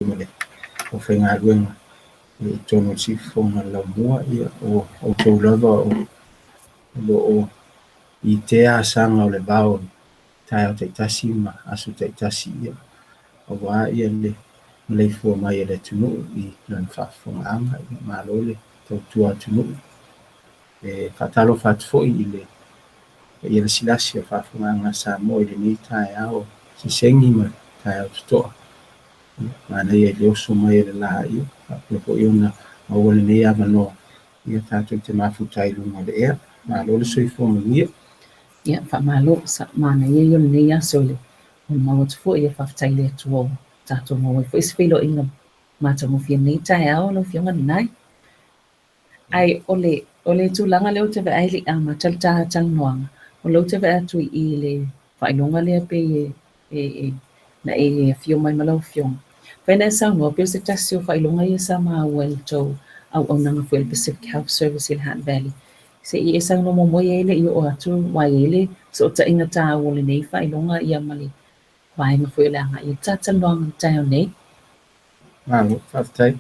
male o whainga ruenga e tono si whonga la mua ia o tau lava o i te asanga o le bao tai o te tasi ma asu te tasi ia o wā ia le fua mai le tunu i lan whawhonga anga i malole tau tua tunu e whatalo whatfoi i le silasi o whawhonga anga sa mo i le ni tai ao si sengi ma tai au tutoa mana ia le oso mai le laha ia le po iona o le nei ava no ia tātou te mafutai lunga le ea malole soifua mangia ia whamalo sa mana ia yo nei aso le o maua tufu ia whaftai le tuo tātou maua fo iswilo inga mata mo fia nei tai ao no fionga nai ai ole tūlanga leo te vea ili a matal tā tang noanga o leo te vea tui i le whailonga lea pe na fio mai malau fionga Whaina sa ngō pio se tasi o whailonga ia sa maa ua i tau au nanga fo il Pacific Health Service in Hutt Valley se i esa no mo ia ele i o atu wai ele so ta inga tā o le nei whailonga ia mali wai ma fo ile anga i tatan longa tai o nei Malo, whaftai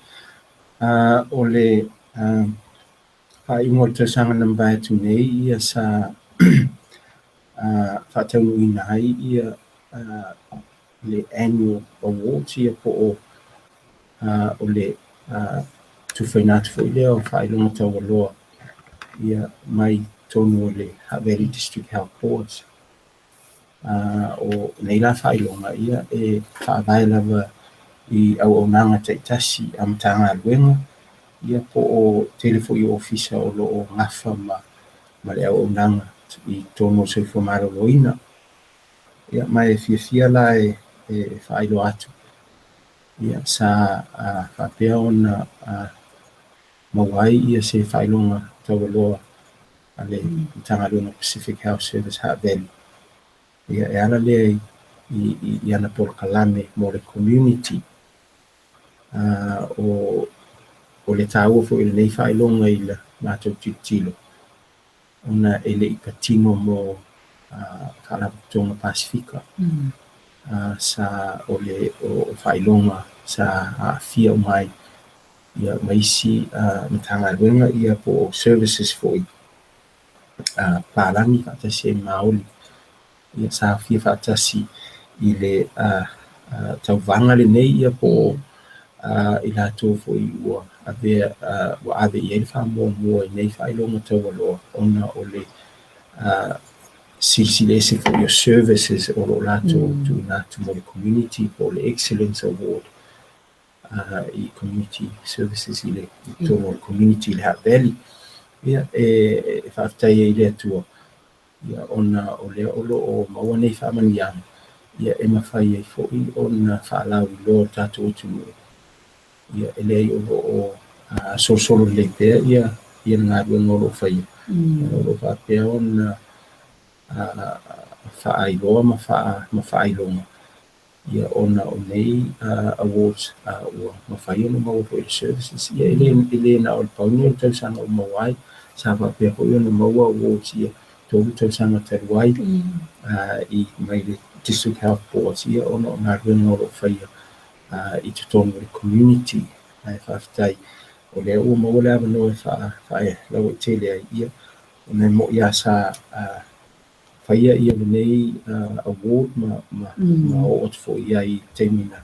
o le ingo te sanga nambai tu nei ia sa whatau nui nai ia le annual awards ia po o le tu whainatu fo ile o whailonga tau aloa ia mai tonu o le Hutt Valley District Health Boards o nei la whailonga ia e whaavai lava i au nanga te tasi am tanga luenga ia po o telefo i ofisa o lo o ngafa ma le au nanga i tono se fo maro loina ia mai fia la e whailo atu ia sa whapea ona mawai ia se whailonga tau loa ale tanga luenga Pacific Health Service Hutt Valley ia e ala le i ana por kalame mo le community o le tāua fo i le nei whailonga i la mātou titilo ona ele i patino mo Kalapatonga Pasifika sa o le o whailonga sa fia o mai ia maisi matanga luenga ia po services fo i pālangi whatasi e maoli ia sa fia whatasi i le tauvanga le nei ia po i la tō fo i ua ave i ele whamua i nei whailonga tau aloa ona o le silese for your services o lo lato tu na tu mo community po le excellence award i community services i le to mo community le Hutt Valley ia e whaftai e le atua ia ona o le olo o maua nei whamanianga ia e mawhai e fo i ona whaalau i lo tato utu ia ele ai o solo le pea ia ngā rua ngoro whai ngoro whapea ona whaailoa ma whaailoa ia ona o nei awards ua mawhai ona maua po i services ia ele na o le pauni o tau sanga o mawai sa whapea po i ona maua awards ia tōru tau sanga taruai i mai le District Health Boards ia ona o ngā rua ngoro whai i te tonu le community ai whaftai o le ua maua le ava no e whae lau e tele ai ia o nei mo ia sa whaia ia le nei award ma o otu fo ia i teimi na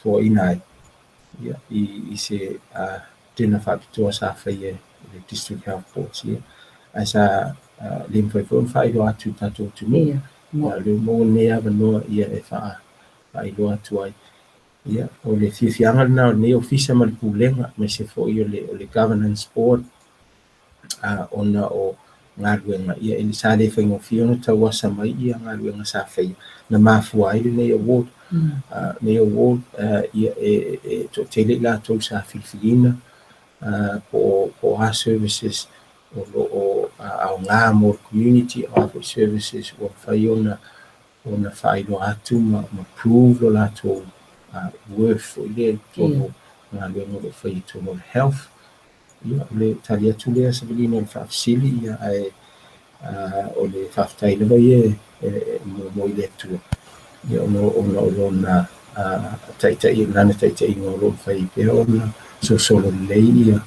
fo inai ia i se tena whapitoa sa whaia le District Health Boards ia ai sa le mwhai fo whailo atu tato tunu le mo nei ava no ia e whailo atu ai ia o le fianga na nei ofisa ma le pulenga me se fo i o le governance board ona o ngā ruenga ia ili sa le whaingo fiona tau asa mai ia ngā ruenga sa whaia na mafua ili nei award ia e to tele la tau sa filfilina po our services o au ngā mo community office services o whai ona whailo atu ma prove lo la tau worth o ile tono ngā ruenga o whai tono health ia le tali atu lea Sabrina le whaafisili ia ai o le whaaftai lewa ia mo i le atua ia ona tai lana tai ngolo fai pe ona solo lei ia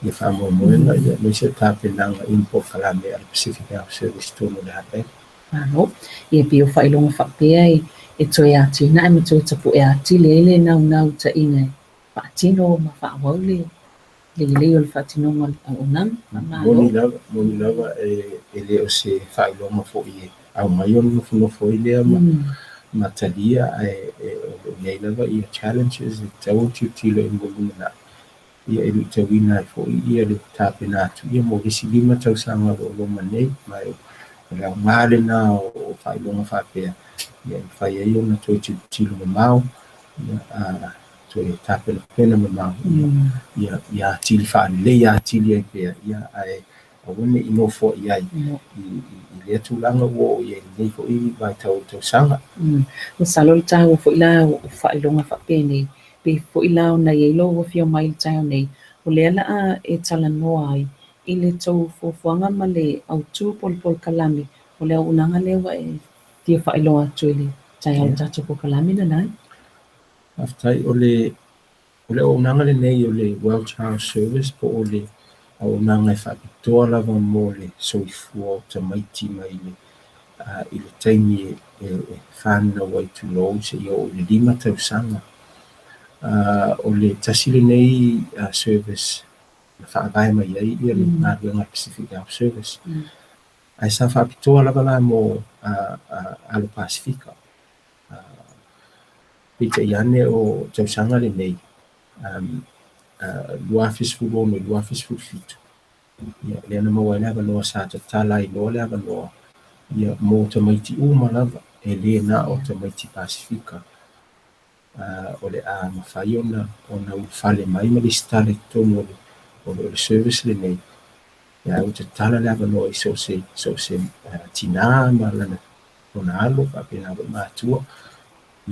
whamoemoenga ia meise tāpenanga import kalame al Pacific Health Service tōno le hape. Ano, ia pio whailonga whapea e toi ati na me toi tapu e ati lele nau ta inga whaatino ma whaawau le o le whaatinonga o nam. Moni lava e leo se whailonga fo i au mai on nofo i lea ma talia o nei lava ia challenges e tau tilo i ngolunga na ia e tawina e fo ia le tāpena atu ia mo risi lima tau sanga o loma nei mai o lau ngale na o whailonga whapea ia i whai e ona toi tilo ma mau ia toi tāpena pena ma mau ia tili whaale ia tili ai pea ia ai awane i no fo ia i le tūlanga o ia nei fo i vai tau sanga. O salol tau fo ila o whailonga whapea nei pe fo ila o na yelo o fio mai tau nei o le ala e tala noa ai i le tau fuanga ma le au tū pol kalami o le unanga lewa e tia whailonga atu le tai au tatu po kalami na nai. Aftai o le unanga le nei o le Well Child Service po o le au unanga e whakitoa lava mo le soifua o ta maiti mai le i le taimi e whāna wai tu lou se i o le 5 tausanga. O le tasile nei service na whaagae mai ai ia le Ngāruenga Pacific Health Service. Ai sa whapitoa lava la mo Alo Pasifika. Pita i ane o tausanga le nei. Luafis fulo me luafis fulfitu. Le ana maua lava noa sa tala i loa lava noa. Ia mo ta maiti uma lava e le na o ta maiti Pasifika. O le a mawhai ona ufale mai ma le stale tono o le service le nei. Ia o te tala lava noa i so se tina ma lana ona alo pa pena wa mātua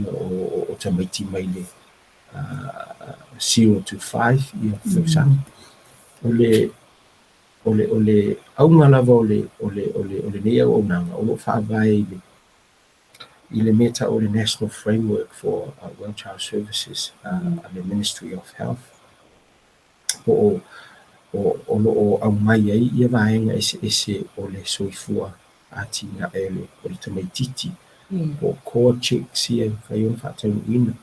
o ta maiti mai le 0 to 5 ia tausanga. O le aunga lava o le nei au aunanga o lo whaavae i le meta o le National Framework for Well Child Services the Ministry of Health. O au mai ai ia vaenga ese o le soifua ati na ele o le tamaititi. O core checks ia kai on whatau ina.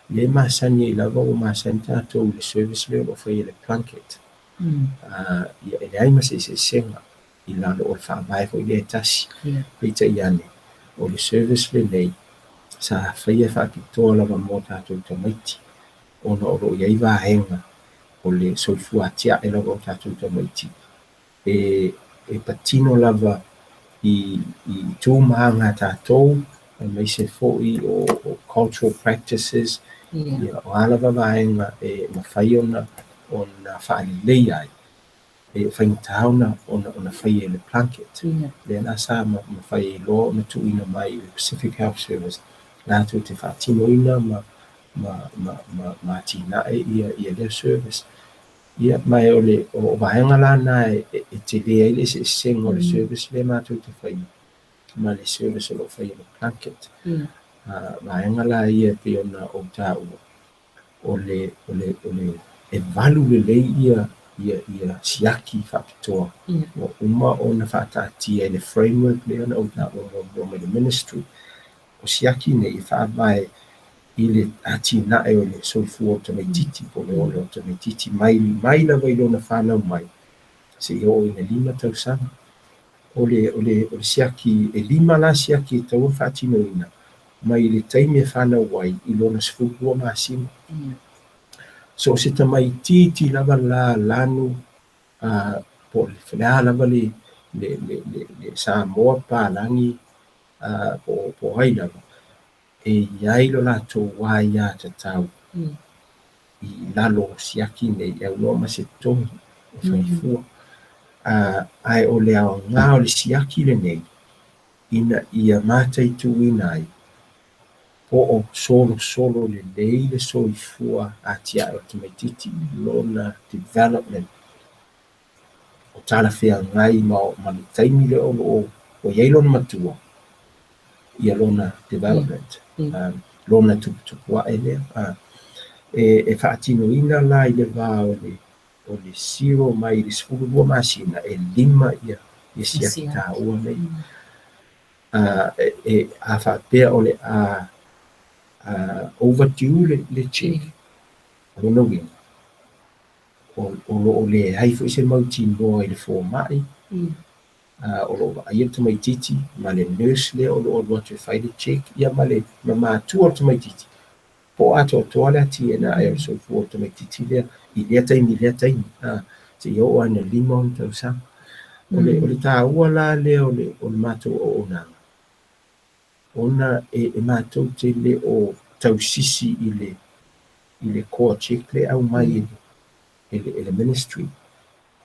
Le masani i lava o masani tātou le service le o whai le Plunkett. Ia ele ai masa se senga i lalo o le whaavae fo i le tasi. Peita i ane. O le service le nei sa whaia whakitoa lava mō tātou tamaiti. Ona o ro iai vaenga o le soifua atia e lava o tātou tamaiti. E patino lava i tūmanga tātou mai se fōi o cultural practices. Ia o alava vaenga e mawhai ona whaalilei ai. E whaintauna ona whai e le Plunkett. Le nasa mawhai e loa na tuina mai le Pacific Health Service. Nātou te whaatino ina ma tina e ia le service. Ia mai o vaenga lana e te lea ile se seng o le service le mātou te whai. Ma le service o lo whai le Plunkett. Vaenga la ia pe ona o tāu o le e valu le lei ia siaki whapitoa. O uma o na whaatati e le framework le ona o tāu o le ministry. O siaki ne i whaavae i le ati na e o le soifua o tamaititi po le ole o tamaititi mai la vai lona whanau mai. Se i o i le 5 tausanga. O le siaki e 5 la siaki e tau whaatino ina. Mai le taimi e whanau wai i lona sifurua maasima. So se tamaititi lava la lanu po le whanea lava le Samoa pālangi po hai lava. E iai lo la tō wā ia tatau i lalo siaki nei e uloa ma se tongi o whaifua. Ai o le ao ngā o le siaki le nei ina ia mātai tu ina ai po o solo le nei le soifua atia o tamaititi lona development o tala whea ngai ma le taimi le o iai lona matua ia lona development. lona tuputupuaʻe lea e faatinoina la i le vā o le 0 mai le 12 masina e 5 ia siaki tāua nei a faapea o le overdue le check lona uiga o loo leai foʻi se mautinoa i le fomaʻi o loo vaaia le tamaitiiti ma le nurse lea o loo alu atu e fai le check ia ma matua o le tamaitiiti po atoatoa le atiena e o le soifua o le tamaitiiti lea i lea taimi seʻia oo ana 5 o le tausaga o le tāua la lea o le matou oonaga ona e matou te le o tausisi i le core check le au mai ele ministry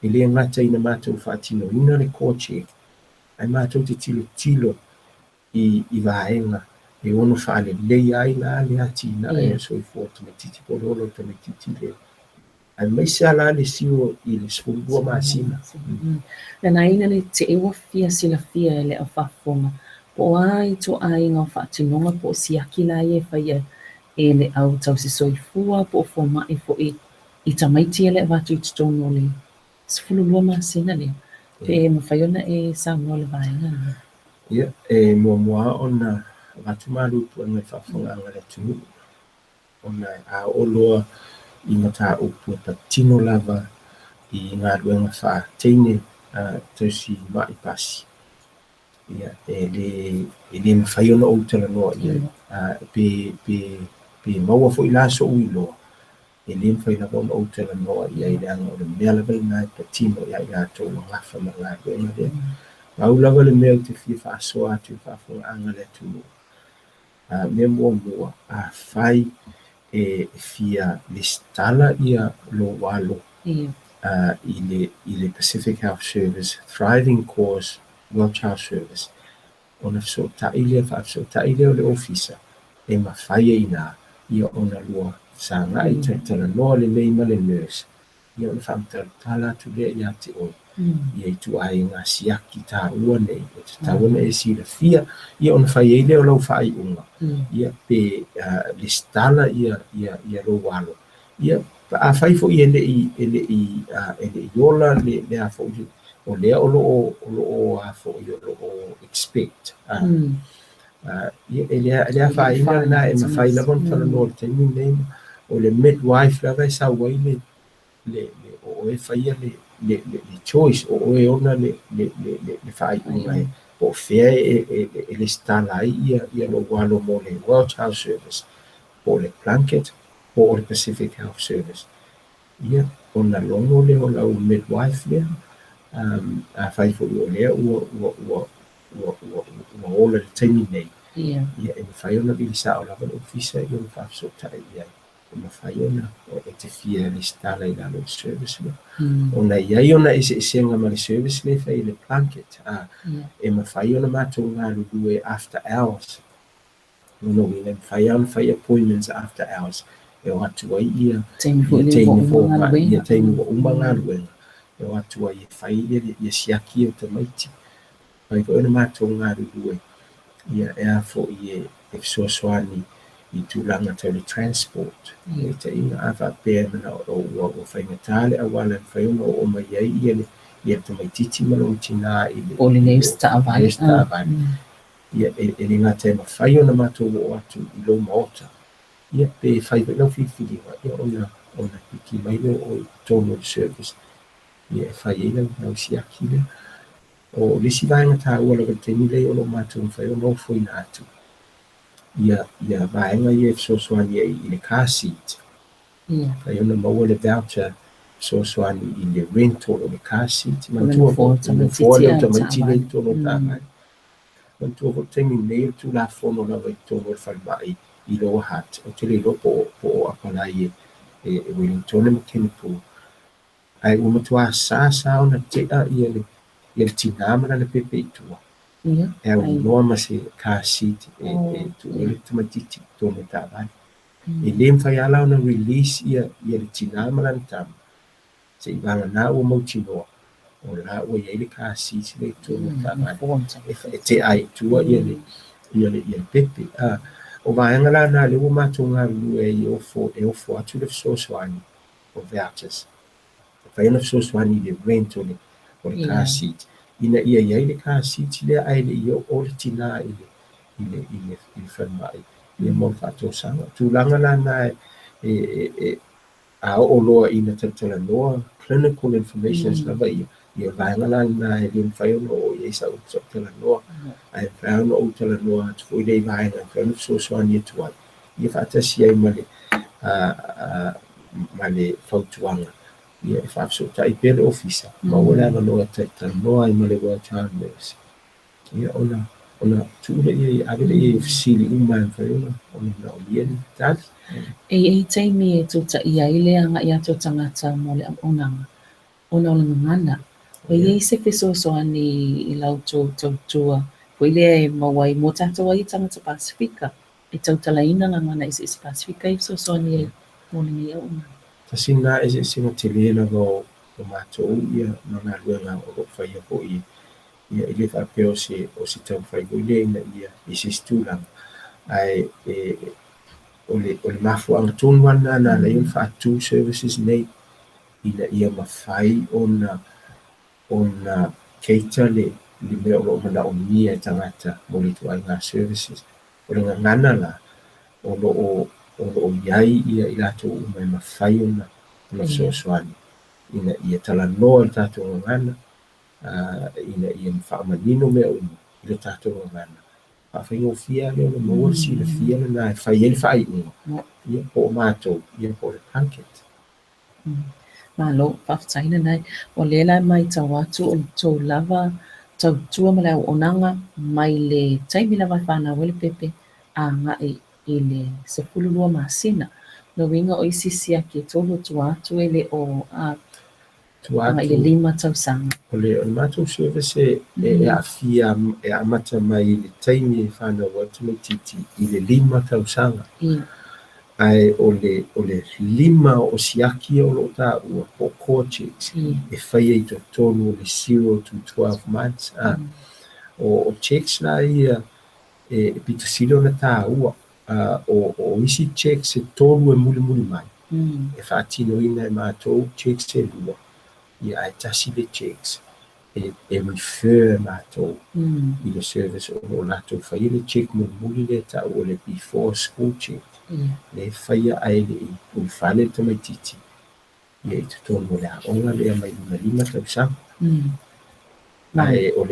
e le ngata ina matou faatinoina le core check ai matou te tilo i vaenga e ono faalelei ai la le atina e soifua tamaitiiti pololo tamaitiiti le ai maise ala le sio i le sefulua masina lana ina le te ewa fia silafia e le o fafonga po ai to aiga o faatinoga po o siaki la ia faia e le au tausisoifua po o fomaʻi foʻi i tamaiti e le avatu i totonu o le 12 masina lea pe mafai ona e saunoa le vaega ia e muamua ona vatu malupuaga i faafogaaga le atunuu ona aoloa i mataupu e patino lava i galuega faateine tausi maʻi pasi ia e le mafai ona ou talanoa ia pe maua foʻi la so uiloa e lē mafai lava ona ou talanoa ia i le aga o le mea lava lenā e patino ia i latou agafa ma galuega lea au lava le mea o te fia faasoa atu i faafogaaga le atunuu mea muamua afai e fia le stala ia lo walo i le Pacific Health Service Thriving Cause Well Child Service ona fesootaʻi lea faafesootaʻi lea o le ofisa e mafai ai inā ia ona lua sagaʻi talanoa lelei ma le nurse ia ona faamatalatala atu lea iā te oe ia i tuaiga siaki tāua nei o te tauana e silafia ia ona fai ai lea o lau faaiʻuga ia pe le stala ia lo walo ia afai foʻi e leʻi ola le a foʻi o lea o loo a foʻi o loo expect ia e lea faaiʻiga lenā e mafai lava ona talanoa le taimi nei o le midwife lava e sauai le o e faia le choice o e ona le faaiʻuga e o fea e le stala ai ia lo walo mo le Well Child Service o le Plunkett o le Pacific Health Service ia ona logo le o lau midwife lea afai foʻi o lea ua ola le taimi nei ia e mafai ona vilisao lava le ofisa i ona faafesootaʻi ai e mafai ona e te fia le stala i lalo le service lea ona iai ona eseʻesega ma le service le fai le Plunkett e mafai ona matou galulue after hours ona uiga e mafai ona fai appointments after hours e o atu ai ia taimi ua uma galuega e o atu ai e fai ia siaki o tamaiti pai foʻi ona matou galulue ia e a foʻi e fesoasoani i tulaga tau le transport e taʻiga a faapea mana ua faigatā le auala mafai ona oo mai ai ia le tamaitiiti ma lou tinā i o lenei taʻavale ia e le gata e mafai ona matou oo atu i lou maota ia pe fai vai lau filifiliga ia ona hiki mai lea o i tonu o le service ia e fai ai lau siaki lea o lesi vaega tāua lava le taimi lei o loo matou mafai ona ofoina atu ia vaega ia e fesoasoani ai i le car seat fai ona maua le voucher fesoasoani i le rental o le car seat manatua foʻi le tamaiti lei tonu o tāmai manatua foʻi taimi nei o tulafono lava i tonu o le falemaʻi i Lower Hutt o te leilo po o apalai e Wellington e Mechanical ai ua matuā sa ona teʻa ia le tinā ma lana pepe itua e aunoa ma se car seat e tuʻui le tamaitiiti tonu e tāvale e lē mafai ala ona release ia le tinā ma lana tama seʻi vaganā ua mautinoa o la ua iai le car seat le tonu e tāvale e teʻa e tua ia le pepe o vaenga la na le uma tunga lu e ofo atu le sosoani o vouchers. Fai na sosoani le rent o le car seat. Ina ia le car seat le ai le ia o le tina ile whanmai. Ia mo whato sanga. Tūlanga la na a o loa ina tatala loa clinical information lava ia vaenga la na le whai ono o ia sa tatala loa. Ai whai ono o tala loa tu fwile i vaenga whai ono sosoani e tuai. Ia whaatasi ai male whautuanga. Ia e whaafso ta i pere ofisa. Ma wala na loa tatala loa i male World Child Nurse. Ia ona tuule ia avele ia fisili uma e whai ona na o lieni tali. E taimi e tuta ia ile anga ia to tangata mo le onanga. Ona o ngana. O ia se fesosoani I lau tua. Ko ile mawai mo tato ai tangata Pasifika. E tautalaina na ngana isi Pasifika I fesosoani e mo ni ia ona. Tasina e singa telena go matou ia na na luenga o whai po ia ile whapeo o si tau whai go ile ina ia I si stulang. Ai o le mafu anga tonu ana na le yon whaatu services nei ina ia mawhai ona keita le mea o mana o nia e tangata mo le tuai ngā services. O le ngana la o iai ia I lato umai mawhai ona sosoani. Ina ia tala noa le tato ngana ina ia mwhaamanino mea umu I le tato ngana. Whawhai ngō fia leo le maua si le fia le nai whai ele whai unga. Ia po o mātou, ia po le pankit. Malo, whawhataina nei. O lela mai tau atu o tau lava, tau tua ma leo onanga, mai le taimi lava whana wele pepe, a ngai I le sepululua masina. No winga o isisia ki tolu tua atu ele o ngai le 5 tau sanga. O le mātou service e a fia e amata mai le taimi e whana watu me titi I le 5 tau sanga. Ai o le 5 o siaki o lo ta ua po checks e whai e to tonu le 0 to 12 months. O checks la ia e pita silo na ta ua o isi checks e tonu e muli mai. E whaatino ina e mātou checks e lua. Ia ai tasi le checks e refer mātou I le service o lato whai le check muli le ta ua le before school check. Le whaia ai le I ui whale to mai titi. Ia I tuton mo le aonga lea mai una 5 tau sang. Ai o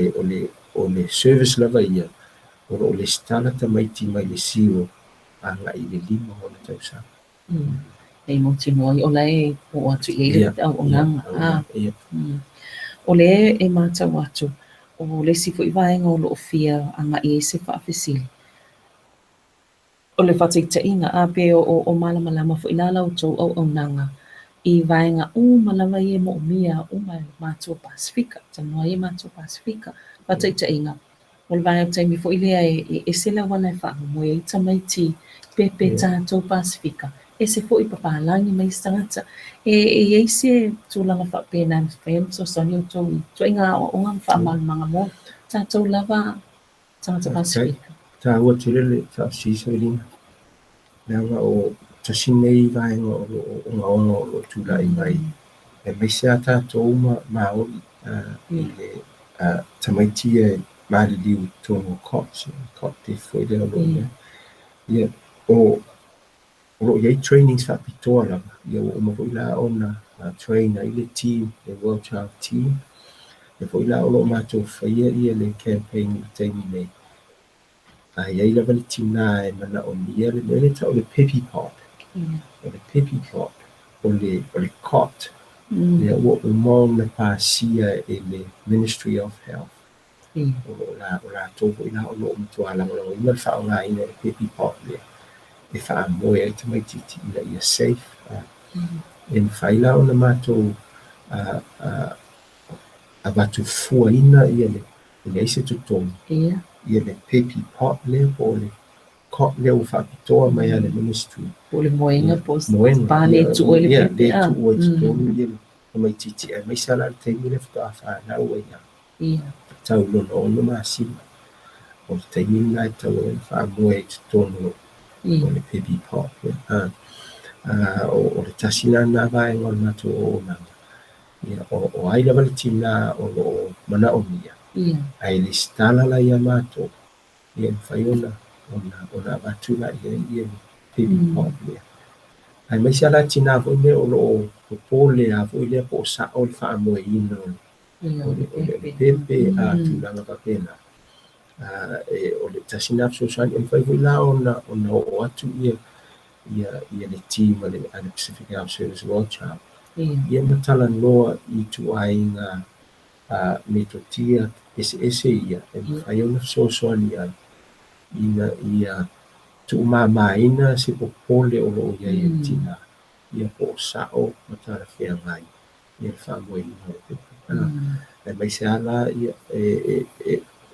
le service lava ia. O le stana ta mai ti mai le 0 anga I le 5 o le tau sang. Ei mo tino I o lai o atu I le tau onanga. O le e mātau atu. O le sifo I vaenga o lo fia anga I se whaafesili. O le whataitainga a pe o malamalama fo ilala o tau au nanga I vaenga malama I e mo mia mai mātua Pasifika. Tanua I mātua Pasifika. Whataitainga. O le vaenga taimi fo ilea e sela wana e whaanga mo e tamaiti pepe tātou Pasifika. E se fo I papalangi mai stangata. E eise tūlanga whapena whaem so sani o tau. Tua inga o ngam whaamalmanga mo. Tātou lava tātou Pasifika. Ta ua tira le whaasisa ringa. Leanga o tasinei vaenga o ngaonga o tūla I mai. E meise a tātou maori I le tamaiti e mariliu tōnu COT te fwoi leo lo. Ia o iei trainings whapitoa lava. Ia o mawhoi la ona trainer I le team, le World Child team. E fwoi la o lo mātou whaia ia le campaign I taimi nei. Iei lava le tina e mana o nia le ta o le pepi pot. O le pepi pot. O le COT. Le o mong le pāsia e le Ministry of Health. O la tōko ina o lo umtua lango ina whao ngā ina le pepi pot le. E wha moe ai tamai titi ina ia safe. E whaila o na mātou a batu fua ina ia le. Ia ise tutongi. Ia le pepi pot le o le COT le o whapitoa mai a le ministry. O le moenga pos pāne tu o le pepe. Ia, le tu o i tutongi ia le mai titi. E mai sala le teimi le whaka na ua ia. Tau lono o no māsima. O le teimi ngai tau e wha moe i tutongi Ia. o le baby pop o le tasina na vaenga o le matou o nanga ia o ai lava le tina o lo mana o mia Ia. ai le stala la ia matou ia fai ona vatula ia baby pop ia ai mai se ala tina foi le o lo o pole a foi le po sa o le fa mo ina Ia o le pepe a tulanga ka pena o le tasina so sa e fai foi la ona o atu ia le team le Pacific Health Service Watch ia matala noa i tu ainga me totia ese ia e fai ona soasoani ai ina ia tu'umāmāina se popole o lo'o iai e tina ia po o sa'o ma talafeagai ia le fa'amoeina o le pepe e mai se ala ia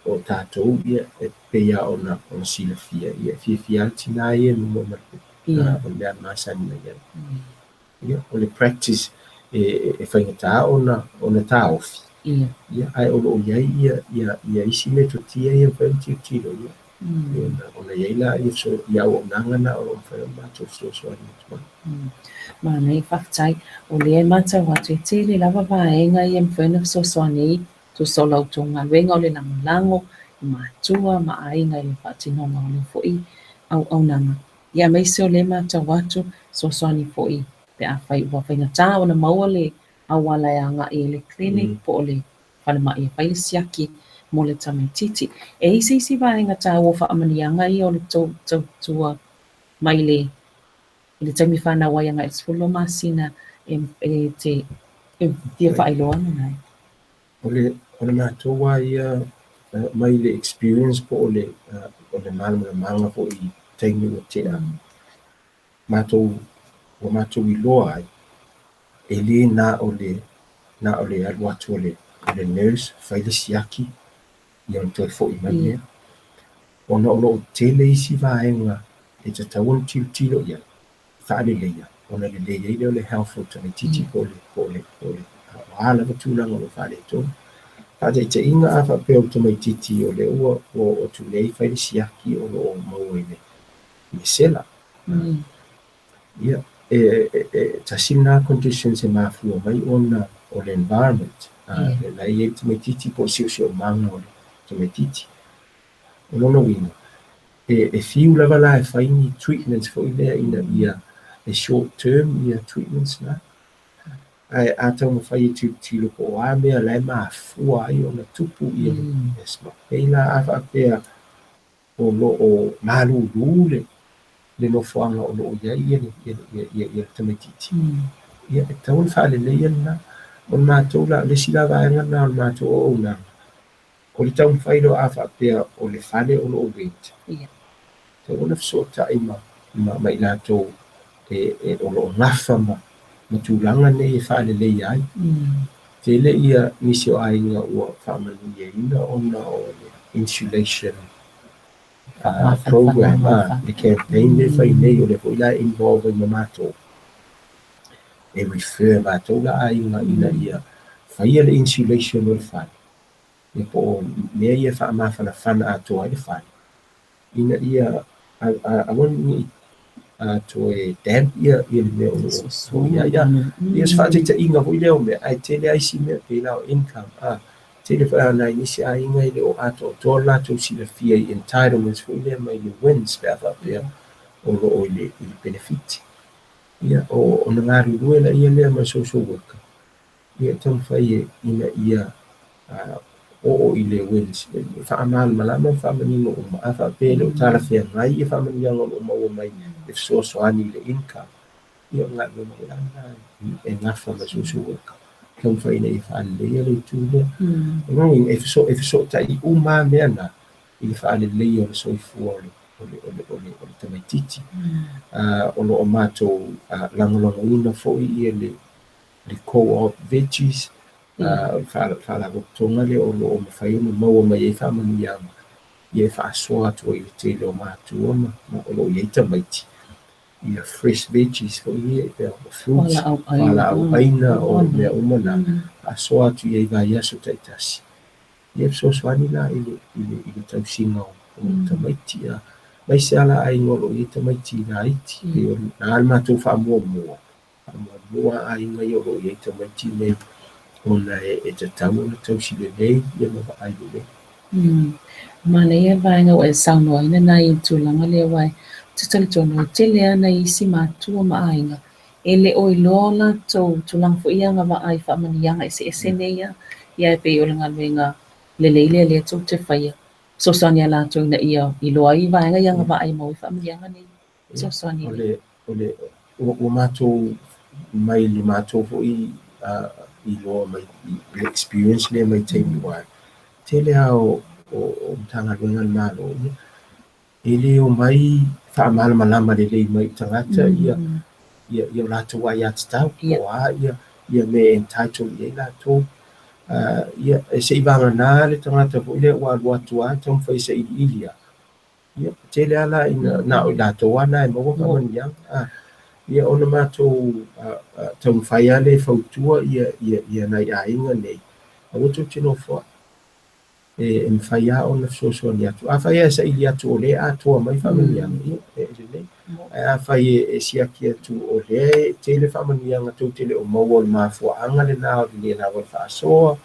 o tatou ia e peia ona silafia ia fiafia le tinā ia luma ma le pepe o le mea masani ai ia o le practice e faigatā ona tāofi ia ae o lo'o iai ia isi me totia ia fai tiotilo ia ona iai la ia auaunaga na o fai o matou fesoasoani atu manai faafetai o lea matau atu e tele lava vaega ia mafaiona fesoasoani ai tusolautoga luega o le lagolago i matua ma aiga i le faatinoga o le foʻi auaunaga ia maise o lē matau atu soasoani foʻi pe a fai ua faigatā ona maua le auala e agaʻi e le clinic po o le falemaʻi e fai le siaki mo le tamaitiiti e isi vaega tāua faamaniaga ia o le tautua mai le taimi fanau ai aga e 10 masina e fia faailoa ana nai o le matou a ia mai le experience po o le malamalamaga foʻi taimi ua tea ua matou iloa ai e lē na o le alu atu o le nurse fai le siaki ia ona toe foʻi mai lea ona o loo tele isi vaega e tatau ona tilotilo ia fa'aleleia ona lelei ai lea o le health o tamaitiiti po o le a lava tulaga o lo fa'aleitonu fa'ataʻitaʻiga a fa'apea o tamaitiiti o le ua o tulei fai le siaki o loo maua i le sela ia tasina conditions e mafua mai ona o le environment lai ai tamaitiiti po siʻosiʻomaga o le tamaitiiti o lona uiga e fiu lava la e faini treatments foʻi lea ina ia e short term ia treatments na ae a taumafai e tilotilo po o a mea lae mafua ai ona tupu ia esma pei la a faapea o loo malūlū le nofoaga o loo iai ia le tamaitiiti ia e tau le fa'alelei ana o le matou la lesi la vaega na o le matou o ounaga o le taumafai lo a faapea o le fale o loo weight te ona fesootaʻi ma i latou e o loo gafa ma tulaga nei e fa'alelei ai tele ia nisi o aiga ua fa'amanuiaina ona o le insulation program le campaign le fai nei o le foʻi la involve ai ma matou e refer matou la aiga ina ia faia le insulation o le fale e po o mea ia fa'amafanafana atoa ai le fale ina ia auani to e damp ia le mea o loo ia se fa'ataʻitaʻiga foʻi lea o mea ae tele aisi mea pei la o income tele fai ana nisi aiga i le o ato'atoa latou silafia i entitlements foʻi lea mai le wins pe a faapea o loo i le benefit ia ona galulue laʻia lea ma social worker ia taumafai ina ia o'o i le wins fa'amalamalama fa'amanino uma a faapea le o talafeagai ia fa'amaniaga o loo maua mai le fesoasoani i le income ia o gaʻi lona lana e gafa ma social worker taumafai na ia fa'aleleia le itu lea e fesootaʻi uma mea na i le fa'alelei o le soifua o le tamaitiiti o loo matou lagolagoina foʻi ia le co-op veggies fa'alavotoga le o loo mafai ona maua mai ai fa'amanuiaga ia e fa'asoa atu ai le tele o matua ma o loo iai tamaiti ia fresh veggies foʻi ia e pea o fruits fa'alaau'aina o mea uma na fa'asoa atu iai vaiaso taʻitasi ia fesoasoani la i le tausiga o tamaiti mai se ala ai ngolo i te mai tina iti e o na alma tu fa mua ai ngai o i te mai tina ona e te tau na tau si le nei ia ma ai le ma le ia vaenga o e sauno ina na i tūlanga le wai te tali tono te lea na i si mātua ma ainga e le o i lola tau tūlanga fo ia nga ma ai wha manianga e se neia ia e pe o langa luenga le leile le tau te whaia so sani ala tau na ia i loa i vaenga ia nga ma ai mau i wha manianga ni so sani ole o mātou mai le mātou fo i loa mai le experience le mai taimi wai te lea o mtanga luenga le malo ele o mai wha malama le lei mai tangata ia lātou ai ati tau o a ia me entitled ia lātou ia e se i vanga nā le tangata fo ile ua atua tau mwhai se ilia ia te lea la na o lātou ana e maua kamaniang ia ona mātou tau mwhai ale whautua ia nai a inga nei a wato tino fo e mwhai a ona soso ni atu a whai a sa ili atu o le a toa mai whamaniang a whai e siaki atu o le te le whamaniang atu te le o maua le mafua anga le nao le nao le whaasoa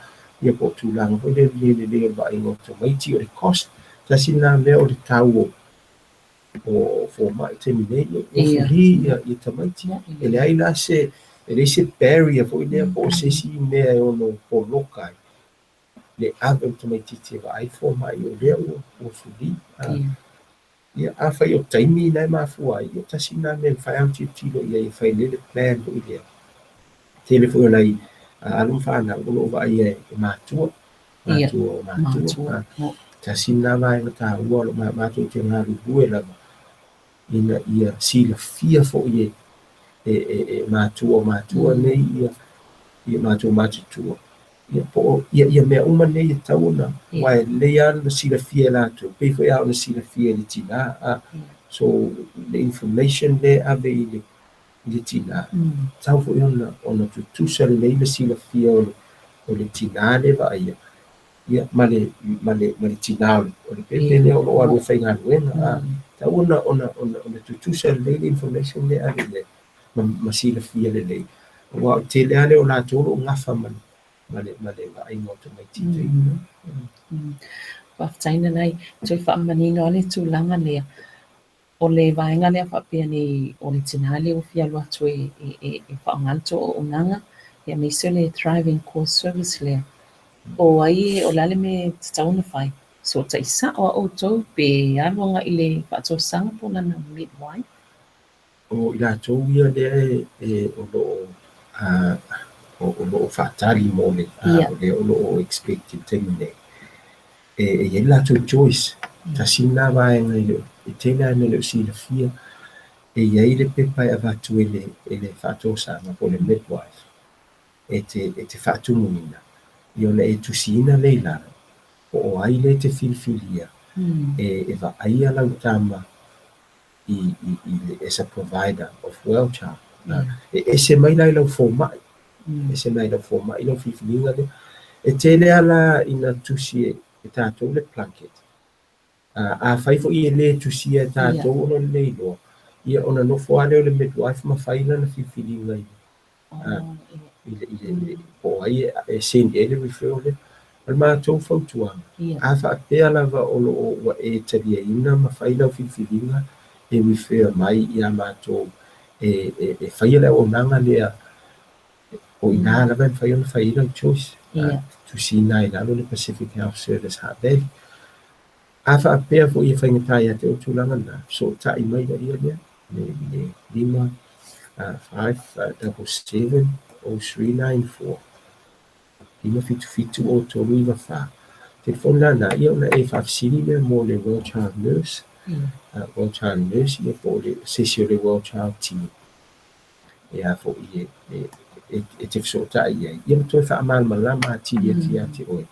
ia po tūlanga po le ba ingo to maiti o le cost ta sina le o le tau o fo mai te mine o fuli ia ta maiti e le ai la se e le se barrier fo ile po se si mea o no po lokai le ave to maiti te vai fo mai o le o fuli ia a whai o taimi nai mafua ia ta sina me whai au tilo ia i whai le plan o ile telefo nai alum whana ulo vai e mātua ta sina vai na ta ua lo mātua te ngā rubue lava ina ia sila fia fo ie e mātua nei ia mātua ia mea uma nei e tau na wai lea na sila fia lātou pei fo ia na sila fia le tina so the information le ave i le tina tau fo ona tutusa le leila sila fia o le tina le va ia male tina o le pepe le o alu fai ngā luenga tau ona tutusa le leila information le ave le ma sila fia le leila wa te le ale o lātou o ngafa male va ingo te mai tite whaftaina nei tui whaamanino ale tūlanga lea o le vaenga lea whapea ni o le tinale o fia lua tu e whaanganto o unanga ia miso le Thriving Core Service lea o ai o lale me tatauna whai so ta isa o auto pe aluanga i le whaatosanga pona na midwife o ila tau ia lea o lo whaatari mo le o lo expected termine e la tau choice ta sina vaenga i e tena ane le usila fia e iai le pepa e avatu e le whaatosanga po le midwife e te whaatumuina i ona e tusina leila o ai le te filfilia e va ai ala utama i as a provider of well child e se mai lai lau fōmai e se mai lau fōmai lau filfilinga le e tele ala ina tusi e tātou le planket a fai fo i le tusi e tātou ono le leilo ia ona nofo ale o le midwife ma faina na filfilinga i o ai e sen ele refer le al mātou fautuanga a whaapea lava o wa e talia ina ma faina o filfilinga e refer mai i a mātou e whaia o nanga lea o ina lava e whaia na whaia choice tusi nai lalo le Pacific Health Service Harvey a whaapea fo i whaingatai ate o tūlanga na so ta i mai da ia lea le 5770394 lima fitu o tolu i wha telefon lana ia ona e whaafisiri lea mo le Well Child Nurse Well Child Nurse ia po le sesio le Well Child Team ia fo i e te fsota ia mtoe whaamalma lama ati ia te oe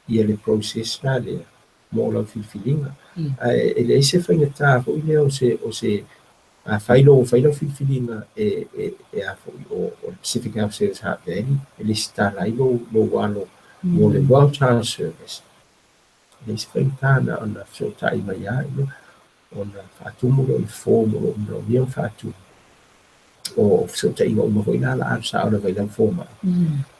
ia le process na lea mo lau filfilinga e le se whaingatā fo i lea o se whailo filfilinga e a fo o Pacific Health Service Heart Valley e le stalai lo walo mo le Well Child Service le se whaingatā na ona fsota i mai a ona whaatumu lo I fōmu lo mro mia whaatumu. O so te inga uma hoi nala atu sa ora vai lam fōma.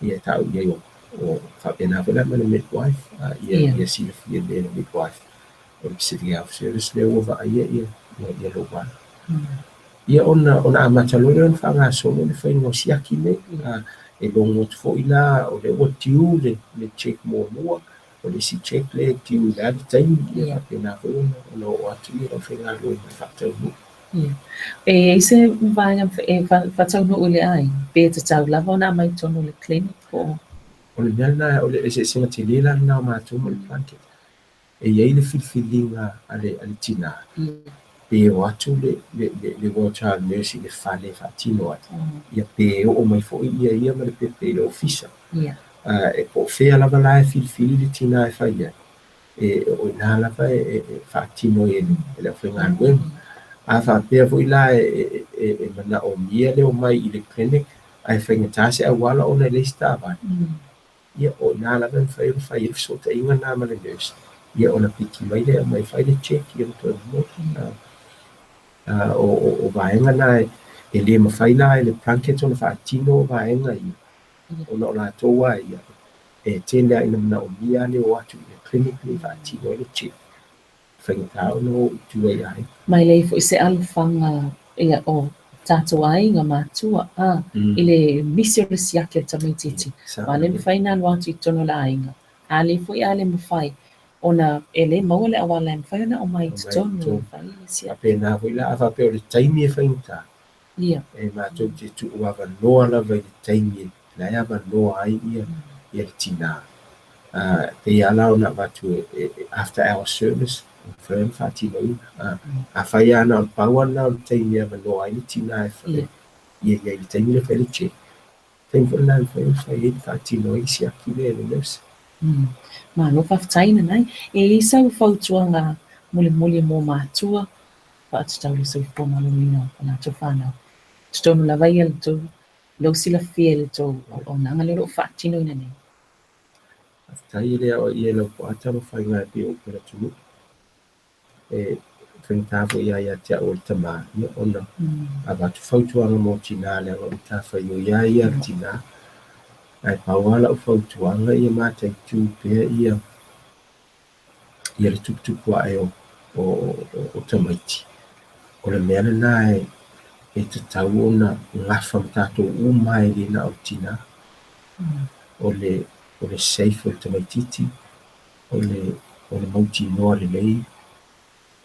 Ia tau ia yo. O whapena whala mana midwife. Ia sila fia lena midwife. O Pacific Health Service leo ova ia lo wana. Ia ona amata lore on whanga sono le whaingo siaki me. E longo tu fo ila o le o tiu le check mua. O le si check le tiu le adi taimi. Ia whapena whala ona o atu ia o whainga loe me whaktau mua. E se vanga whatau no ule ai, pe te tau lava o nā mai tono le clinic o? O le mea na, o le singa te lela na o mātou mo le blanket. E iei le whilwhilinga ale tina. Pe o atu le World Child Mercy le whale whatino atu. Ia pe o mai fo ia ma le pepe le ofisa. E po whea lava la e whilwhili le tina e whaia. E o nā lava e whatino e le whenga luenga. A whapea fo ila e mana o mia leo mai I le clinic ai whaingatase a wala o na leista awan. Ia o nā lawa whai e fisota inga nā male nurse. Ia o na piki mai lea mai whai le check ia mto mo. O vaenga na e le mawhai la e le blanket o na whaatino o vaenga ia. O na o la toa ia. E tēnea ina mana o mia leo atu I le clinic ni whaatino le check. Whaingatau no tuai ai. Mai lei fo I se alufanga ia o tātou ai ngā mātua. I le misi o le siake tamaititi. Ma le mwhaina anu atu I tono la ainga. A le fo I ale mwhai. Ona e le maua le awala e mwhai ona o mai tono. A pēnā fo I la awha pe o le taimi e whainta. Ia. E mātou te tu uawa noa la vai le taimi. La e awa noa ai ia le tina. Te ia lao na watu after our service. Firm fatino a whai ana o pauana o taimi a mano ai ni tina e whai. Ia le taimi le whai le che. Taimi whai na whai e fatino I si aki le nurse. Ma no whaftaina nai. E isa u whautuanga mole mō mātua. Whaatutau le soi whoma lumino o nā tō whanau. Tutonu la vai al tō lau sila fia le tō o nanga le ro whaatino ina nei. Tai le o ia lau po ata mo whai ngai pe o kura tunu. E whaintāwho ia te o tama ia ona. A watu whautuanga mō tina le o ta whai o ia tina. Ai pawala o whautuanga ia mātai tū pēr ia le tukutuku ai o tamaiti. O le mea na e te tau ona ngawha mtato umai le na o tina. O le safe o tamaititi. O le mauti noa le lei.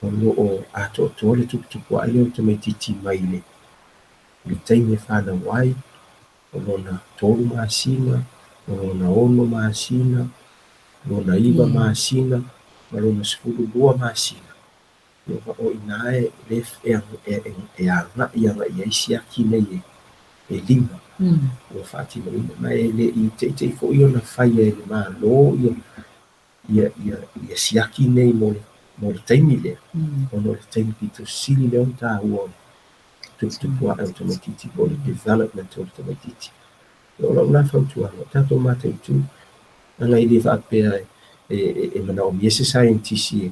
O ato o le tukutuku ai o tamaititi mai le taimi whana wai. O lona tolu maasina, o lona ono maasina, lona iwa maasina, o lona sifuru lua maasina. O ina lef e anga I eisi aki nei e lima. O whaatino ina. Ma le I te fo I ona whai e le maa lo ia siaki nei mo le taimi lea. O no le taimi pito sili leo ta ua tukutukua au tamaititi o le development o le tamaititi. O la una whautuanga, tato mātai tū. Anga I le whaapea e mana o miese scientisi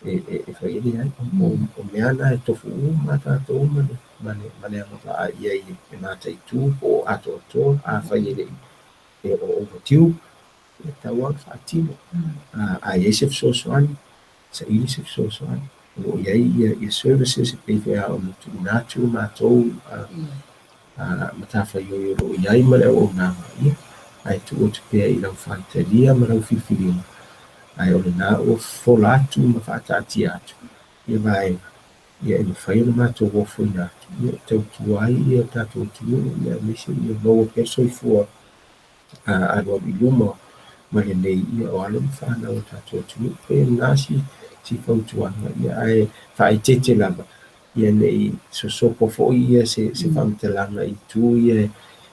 e whaere ai. O meana e tofu mata ato mane amata a ia e mātai tū o ato ato a whaere o overtiu. E tau au whaatino. A iese fsosoani, sa ili se fsosoani. O iei ia services e peifea o mutu natu mātou matafa yo iai ma o na ia. Ai tu o te pea I lau whaitaria ma lau whiwhiringa. Ai o le nā o wholatu ma whaatati atu. Ia vai, ia e mawhai o na mātou o whoina atu. Ia tau tuai, ia tātou tunu, ia mese, ia loa peso I fua. Arua I luma ma le nei ia o alo mwhana o tātou tunu. Pea nasi si whautuanga. Ia ai whaitete lava. Ia nei sosopo fo ia se whamtalanga I tū ia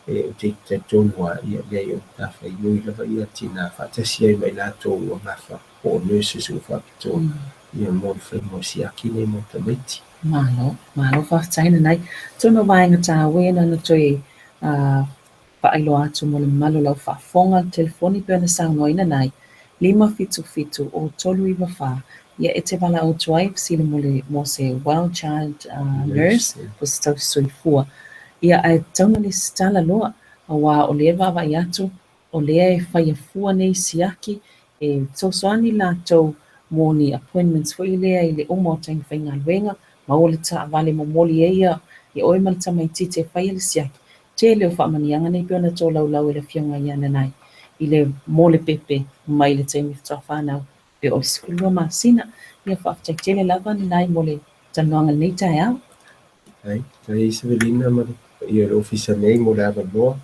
o te tonua ia lei o tawha I nui lava ia tina whatasi ai mai lātou o ngawha o nurses o whakito ia mō whaimo si aki nei mō tamaiti. Malo whakataina nei. Tono vaenga tā wena na toi whailo atu mo le malo lau whafonga telefoni pēna saunoina nei 5 fitu o tolu iwa wha ia e te wala o tuai sila mo se wild child nurse po se tau soifua ia ai tauna le stala loa awa o le wawa i atu o lea e whaiafua nei siaki e tosoani lātou mo ni appointments fo i lea i le umo tainga whainga luenga ma o le ta vale mo moli e ia i oi mal tamai tite whaia le siaki te leo whaamanianga nei pio na tō lau e le fionga i ana nai i le mole pepe mai le taimi fitoa whanau pe o sikulua masina ia whaafitai tele lava ni nai mo le tanuanga nei tae au. Ai, tai Sevelina ma ia le ofisa nei mo le ava loa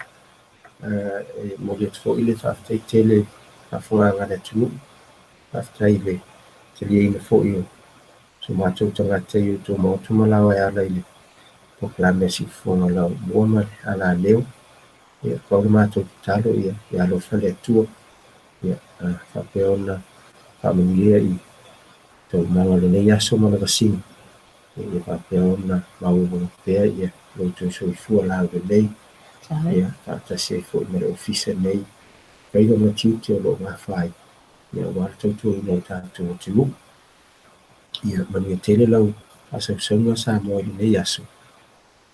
mo le tfo i le whaafitai tele whaafunga ngana tunu whaafitai le te lia ina fo i o so mātou tangata i o tō mautu malawa e ala i le poklame si fonga lau mua ma le ala leo ia kaule mātou talo ia alo fale atua ia whapeona whaamuia i tō manga le nei aso mana kasini ia whapeona mauunga pēr ia loto soifua lau le nei ia whaatasi e fo i mele ofisa nei kaida ma tiuti o lo ngā whai ia wala tautua i nei tātou o te mu ia manu e tele lau asausaunga sa moa i nei aso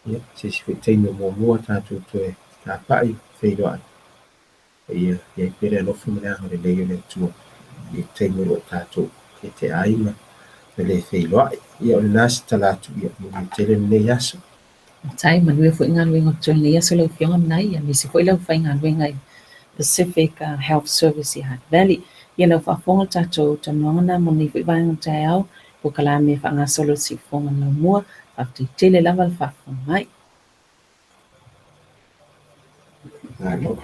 ia se si whetei no mua tātou toe tā pai wheiroa ia i pere alofu mene aho le nei o le tua i teimo lo tātou e te aima le wheiroa ia o le nasi talatu ia manu e tele nei aso Tai manue fo inga luenga tō nei aso lau fionga mnai ia misi fo ilau whainga luenga i Pacific Health Service i Hutt Valley ia lau whaafonga tātou tanuanga mo nei fo i vāinga tai au po kalame whaanga solo si fonga lau mua whaafitai tele lava le whaafonga mai. Alo.